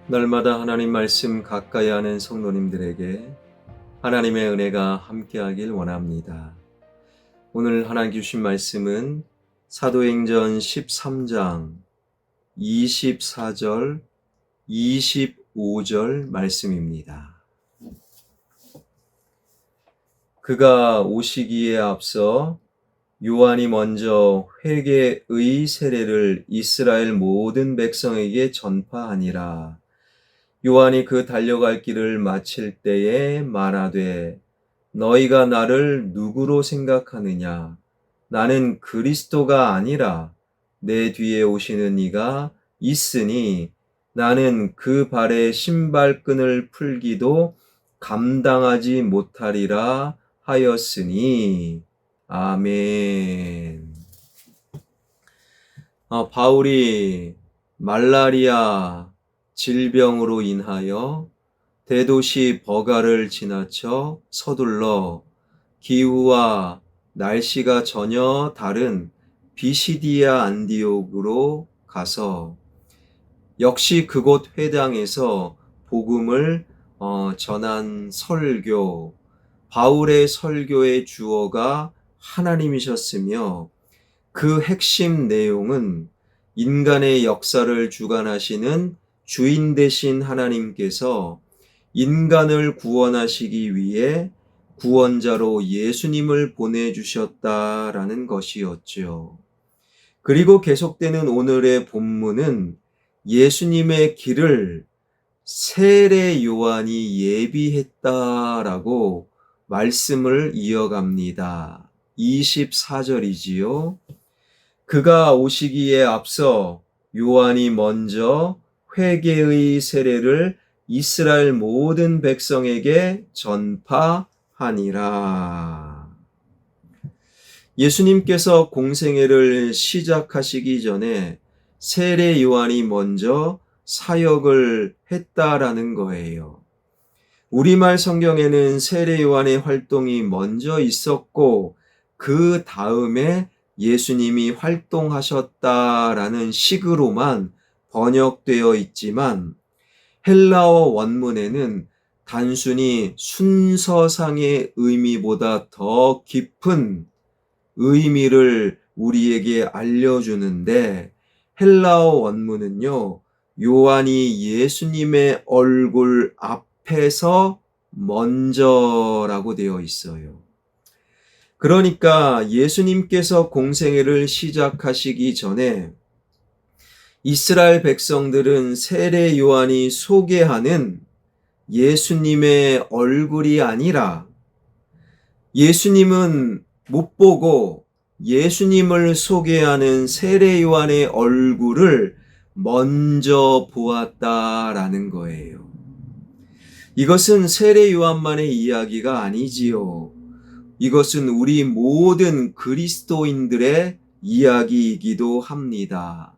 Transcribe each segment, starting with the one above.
날마다 하나님 말씀 가까이 하는 성도님들에게 하나님의 은혜가 함께하길 원합니다. 오늘 하나님 주신 말씀은 사도행전 13장 24절, 25절 말씀입니다. 그가 오시기에 앞서 요한이 먼저 회개의 세례를 이스라엘 모든 백성에게 전파하니라. 요한이 그 달려갈 길을 마칠 때에 말하되 너희가 나를 누구로 생각하느냐? 나는 그리스도가 아니라 내 뒤에 오시는 이가 있으니 나는 그 발의 신발끈을 풀기도 감당하지 못하리라 하였으니. 아멘. 바울이 말라리아 질병으로 인하여 대도시 버가를 지나쳐 서둘러 기후와 날씨가 전혀 다른 비시디아 안디옥으로 가서 역시 그곳 회당에서 복음을 전한 설교, 바울의 설교의 주어가 하나님이셨으며 그 핵심 내용은 인간의 역사를 주관하시는 주인 되신 하나님께서 인간을 구원하시기 위해 구원자로 예수님을 보내주셨다라는 것이었죠. 그리고 계속되는 오늘의 본문은 예수님의 길을 세례 요한이 예비했다라고 말씀을 이어갑니다. 24절이지요. 그가 오시기에 앞서 요한이 먼저 회개의 세례를 이스라엘 모든 백성에게 전파하니라. 예수님께서 공생애를 시작하시기 전에 세례 요한이 먼저 사역을 했다라는 거예요. 우리말 성경에는 세례 요한의 활동이 먼저 있었고 그 다음에 예수님이 활동하셨다라는 식으로만 번역되어 있지만 헬라어 원문에는 단순히 순서상의 의미보다 더 깊은 의미를 우리에게 알려주는데 헬라어 원문은요, 요한이 예수님의 얼굴 앞에서 먼저라고 되어 있어요. 그러니까 예수님께서 공생애를 시작하시기 전에 이스라엘 백성들은 세례 요한이 소개하는 예수님의 얼굴이 아니라 예수님은 못 보고 예수님을 소개하는 세례 요한의 얼굴을 먼저 보았다라는 거예요. 이것은 세례 요한만의 이야기가 아니지요. 이것은 우리 모든 그리스도인들의 이야기이기도 합니다.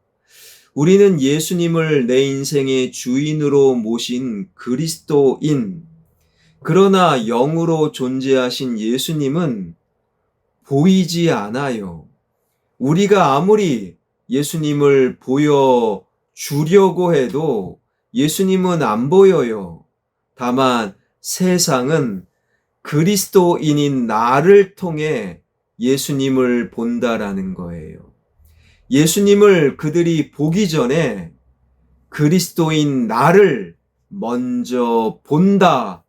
우리는 예수님을 내 인생의 주인으로 모신 그리스도인, 그러나 영으로 존재하신 예수님은 보이지 않아요. 우리가 아무리 예수님을 보여주려고 해도 예수님은 안 보여요. 다만 세상은 그리스도인인 나를 통해 예수님을 본다라는 거예요. 예수님을 그들이 보기 전에 그리스도인 나를 먼저 본다.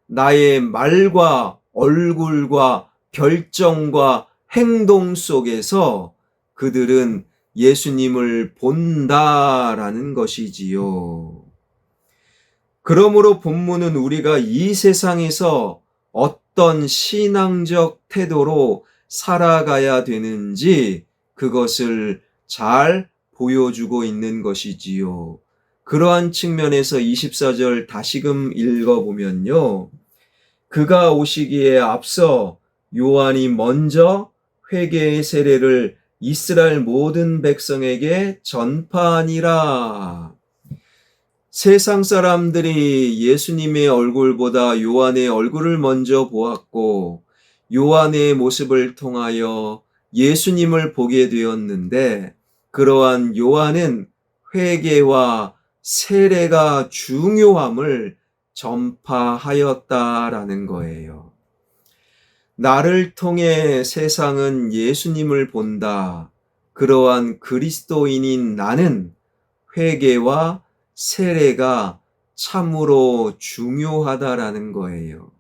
나의 말과 얼굴과 결정과 행동 속에서 그들은 예수님을 본다라는 것이지요. 그러므로 본문은 우리가 이 세상에서 어떤 신앙적 태도로 살아가야 되는지 그것을 잘 보여주고 있는 것이지요. 그러한 측면에서 24절 다시금 읽어보면요. 그가 오시기에 앞서 요한이 먼저 회개의 세례를 이스라엘 모든 백성에게 전파하니라. 세상 사람들이 예수님의 얼굴보다 요한의 얼굴을 먼저 보았고 요한의 모습을 통하여 예수님을 보게 되었는데 그러한 요한은 회개와 세례가 중요함을 전파하였다라는 거예요. 나를 통해 세상은 예수님을 본다. 그러한 그리스도인인 나는 회개와 세례가 참으로 중요하다라는 거예요.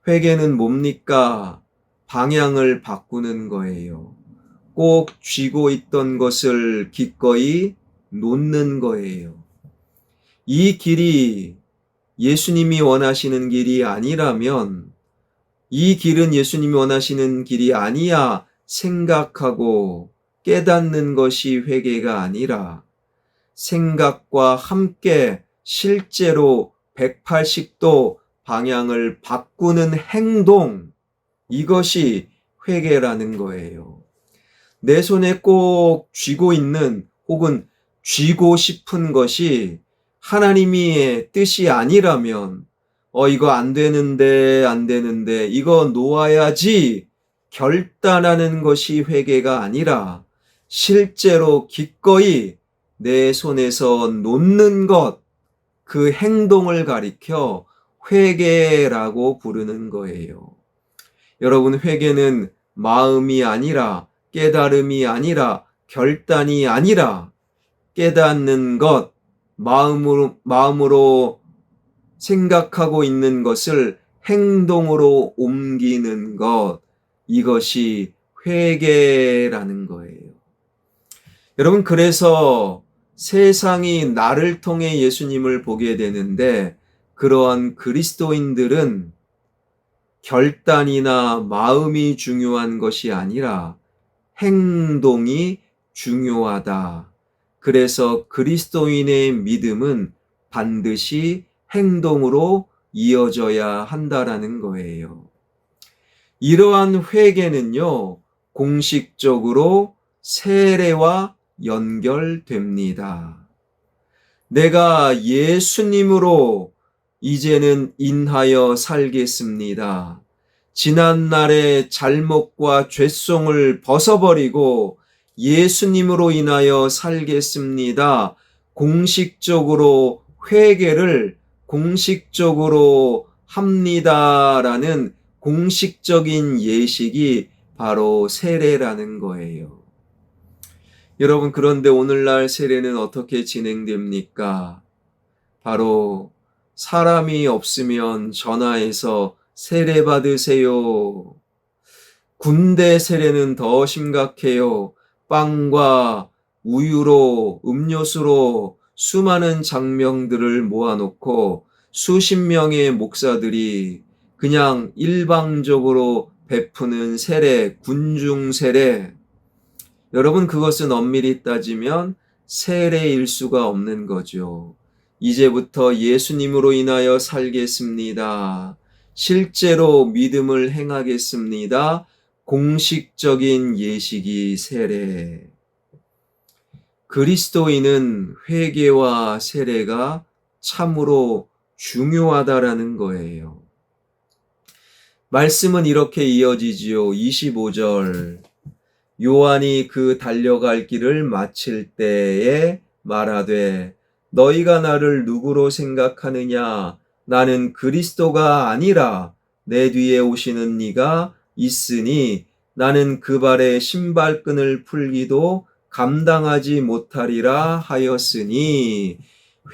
회개는 뭡니까? 방향을 바꾸는 거예요. 꼭 쥐고 있던 것을 기꺼이 놓는 거예요. 이 길이 예수님이 원하시는 길이 아니라면, 이 길은 예수님이 원하시는 길이 아니야 생각하고 깨닫는 것이 회개가 아니라, 생각과 함께 실제로 180도 방향을 바꾸는 행동, 이것이 회개라는 거예요. 내 손에 꼭 쥐고 있는 혹은 쥐고 싶은 것이 하나님의 뜻이 아니라면, 이거 안 되는데, 이거 놓아야지 결단하는 것이 회개가 아니라, 실제로 기꺼이 내 손에서 놓는 것, 그 행동을 가리켜 회개라고 부르는 거예요. 여러분, 회개는 마음이 아니라, 깨달음이 아니라, 결단이 아니라, 깨닫는 것, 마음으로 생각하고 있는 것을 행동으로 옮기는 것, 이것이 회개라는 거예요. 여러분, 그래서 세상이 나를 통해 예수님을 보게 되는데, 그러한 그리스도인들은 결단이나 마음이 중요한 것이 아니라 행동이 중요하다. 그래서 그리스도인의 믿음은 반드시 행동으로 이어져야 한다라는 거예요. 이러한 회개는요, 공식적으로 세례와 연결됩니다. 내가 예수님으로 이제는 인하여 살겠습니다. 지난날의 잘못과 죄송을 벗어버리고 예수님으로 인하여 살겠습니다. 공식적으로 회개를 공식적으로 합니다라는 공식적인 예식이 바로 세례라는 거예요. 여러분, 그런데 오늘날 세례는 어떻게 진행됩니까? 바로 사람이 없으면 전화해서 세례 받으세요. 군대 세례는 더 심각해요. 빵과 우유로, 음료수로 수많은 장명들을 모아놓고 수십 명의 목사들이 그냥 일방적으로 베푸는 세례, 군중 세례. 여러분, 그것은 엄밀히 따지면 세례일 수가 없는 거죠. 이제부터 예수님으로 인하여 살겠습니다. 실제로 믿음을 행하겠습니다. 공식적인 예식이 세례. 그리스도인은 회개와 세례가 참으로 중요하다라는 거예요. 말씀은 이렇게 이어지지요. 25절. 요한이 그 달려갈 길을 마칠 때에 말하되 너희가 나를 누구로 생각하느냐? 나는 그리스도가 아니라 내 뒤에 오시는 이가 있으니 나는 그 발의 신발끈을 풀기도 감당하지 못하리라 하였으니,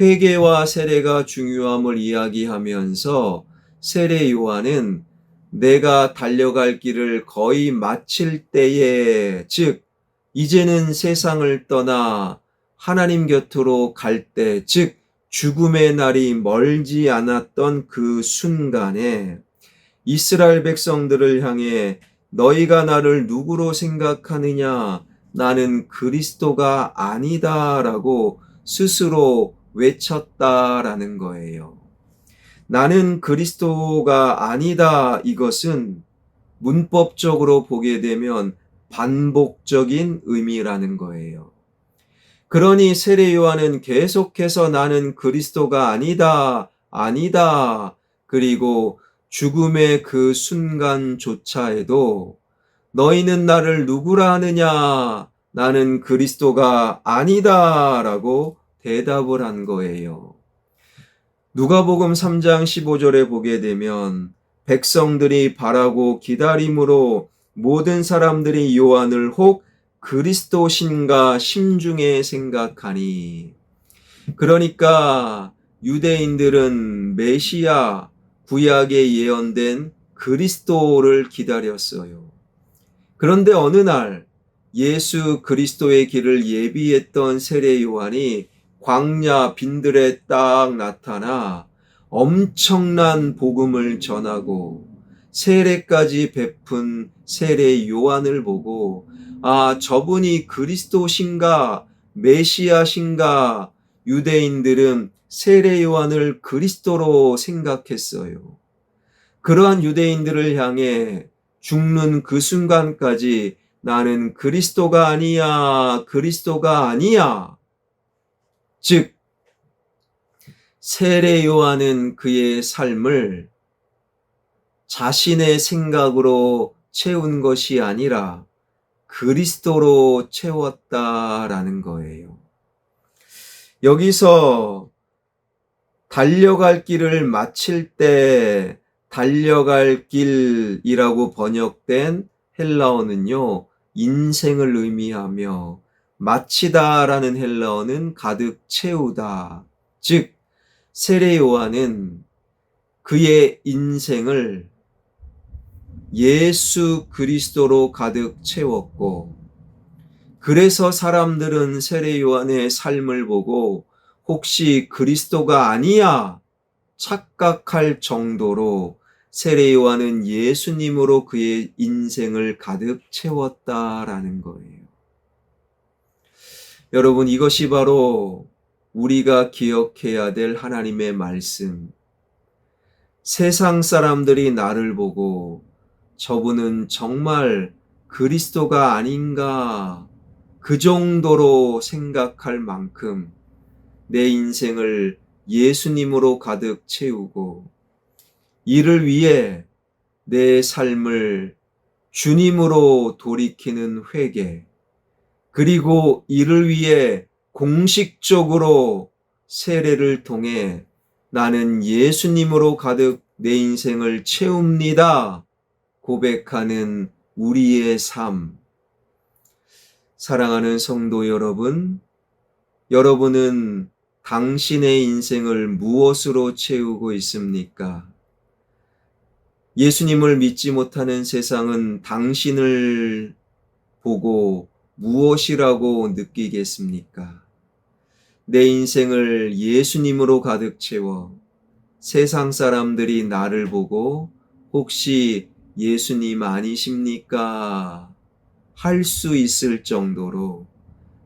회개와 세례가 중요함을 이야기하면서 세례 요한은 내가 달려갈 길을 거의 마칠 때에, 즉 이제는 세상을 떠나 하나님 곁으로 갈 때, 즉 죽음의 날이 멀지 않았던 그 순간에 이스라엘 백성들을 향해 너희가 나를 누구로 생각하느냐? 나는 그리스도가 아니다라고 스스로 외쳤다라는 거예요. 나는 그리스도가 아니다, 이것은 문법적으로 보게 되면 반복적인 의미라는 거예요. 그러니 세례 요한은 계속해서 나는 그리스도가 아니다, 아니다, 그리고 죽음의 그 순간조차에도 너희는 나를 누구라 하느냐? 나는 그리스도가 아니다 라고 대답을 한 거예요. 누가복음 3장 15절에 보게 되면 백성들이 바라고 기다림으로 모든 사람들이 요한을 혹 그리스도신가 심중에 생각하니. 그러니까 유대인들은 메시아 구약에 예언된 그리스도를 기다렸어요. 그런데 어느 날 예수 그리스도의 길을 예비했던 세례 요한이 광야 빈들에 딱 나타나 엄청난 복음을 전하고 세례까지 베푼 세례 요한을 보고 아, 저분이 그리스도신가 메시아신가 유대인들은 세례 요한을 그리스도로 생각했어요. 그러한 유대인들을 향해 죽는 그 순간까지 나는 그리스도가 아니야, 그리스도가 아니야. 즉, 세례 요한은 그의 삶을 자신의 생각으로 채운 것이 아니라 그리스도로 채웠다라는 거예요. 여기서 달려갈 길을 마칠 때 달려갈 길이라고 번역된 헬라어는요, 인생을 의미하며 마치다라는 헬라어는 가득 채우다. 즉, 세례 요한은 그의 인생을 예수 그리스도로 가득 채웠고, 그래서 사람들은 세례 요한의 삶을 보고 혹시 그리스도가 아니야 착각할 정도로 세례 요한은 예수님으로 그의 인생을 가득 채웠다라는 거예요. 여러분, 이것이 바로 우리가 기억해야 될 하나님의 말씀. 세상 사람들이 나를 보고 저분은 정말 그리스도가 아닌가 그 정도로 생각할 만큼 내 인생을 예수님으로 가득 채우고 이를 위해 내 삶을 주님으로 돌이키는 회개, 그리고 이를 위해 공식적으로 세례를 통해 나는 예수님으로 가득 내 인생을 채웁니다 고백하는 우리의 삶. 사랑하는 성도 여러분, 여러분은 당신의 인생을 무엇으로 채우고 있습니까? 예수님을 믿지 못하는 세상은 당신을 보고 무엇이라고 느끼겠습니까? 내 인생을 예수님으로 가득 채워 세상 사람들이 나를 보고 혹시 예수님 아니십니까? 할 수 있을 정도로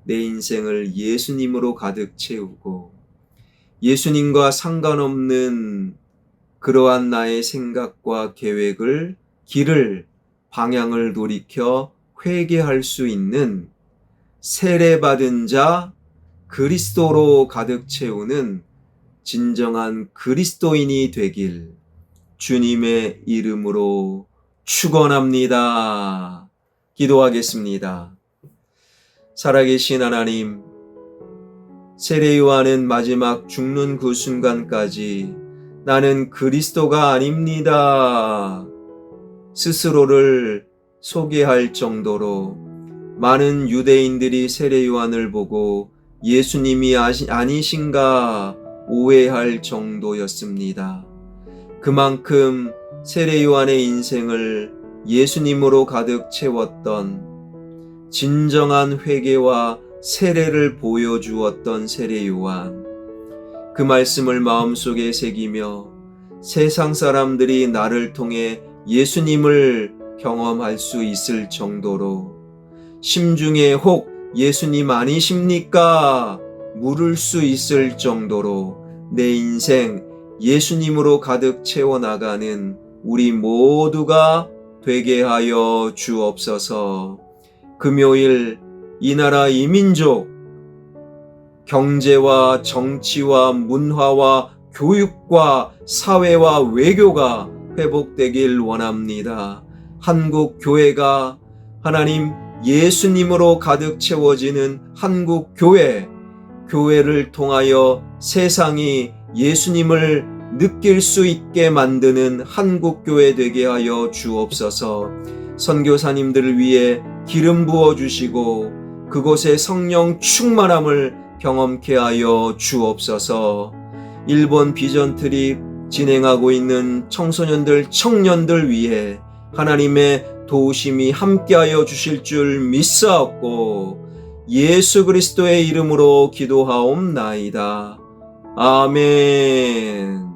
내 인생을 예수님으로 가득 채우고 예수님과 상관없는 그러한 나의 생각과 계획을, 길을, 방향을 돌이켜 회개할 수 있는 세례받은 자 그리스도로 가득 채우는 진정한 그리스도인이 되길 주님의 이름으로 축원합니다. 기도하겠습니다. 살아계신 하나님, 세례 요한은 마지막 죽는 그 순간까지 나는 그리스도가 아닙니다 스스로를 소개할 정도로 많은 유대인들이 세례 요한을 보고 예수님이 아니신가 오해할 정도였습니다. 그만큼 세례 요한의 인생을 예수님으로 가득 채웠던 진정한 회개와 세례를 보여주었던 세례 요한, 그 말씀을 마음속에 새기며 세상 사람들이 나를 통해 예수님을 경험할 수 있을 정도로 심중에 혹 예수님 아니십니까? 물을 수 있을 정도로 내 인생 예수님으로 가득 채워나가는 우리 모두가 되게 하여 주옵소서. 금요일 이 나라 이 민족 경제와 정치와 문화와 교육과 사회와 외교가 회복되길 원합니다. 한국 교회가 하나님 예수님으로 가득 채워지는 한국 교회, 교회를 통하여 세상이 예수님을 느낄 수 있게 만드는 한국교회 되게 하여 주옵소서. 선교사님들을 위해 기름 부어 주시고 그곳에 성령 충만함을 경험케 하여 주옵소서. 일본 비전 트립 진행하고 있는 청소년들, 청년들 위해 하나님의 도우심이 함께하여 주실 줄 믿사옵고 예수 그리스도의 이름으로 기도하옵나이다. 아멘.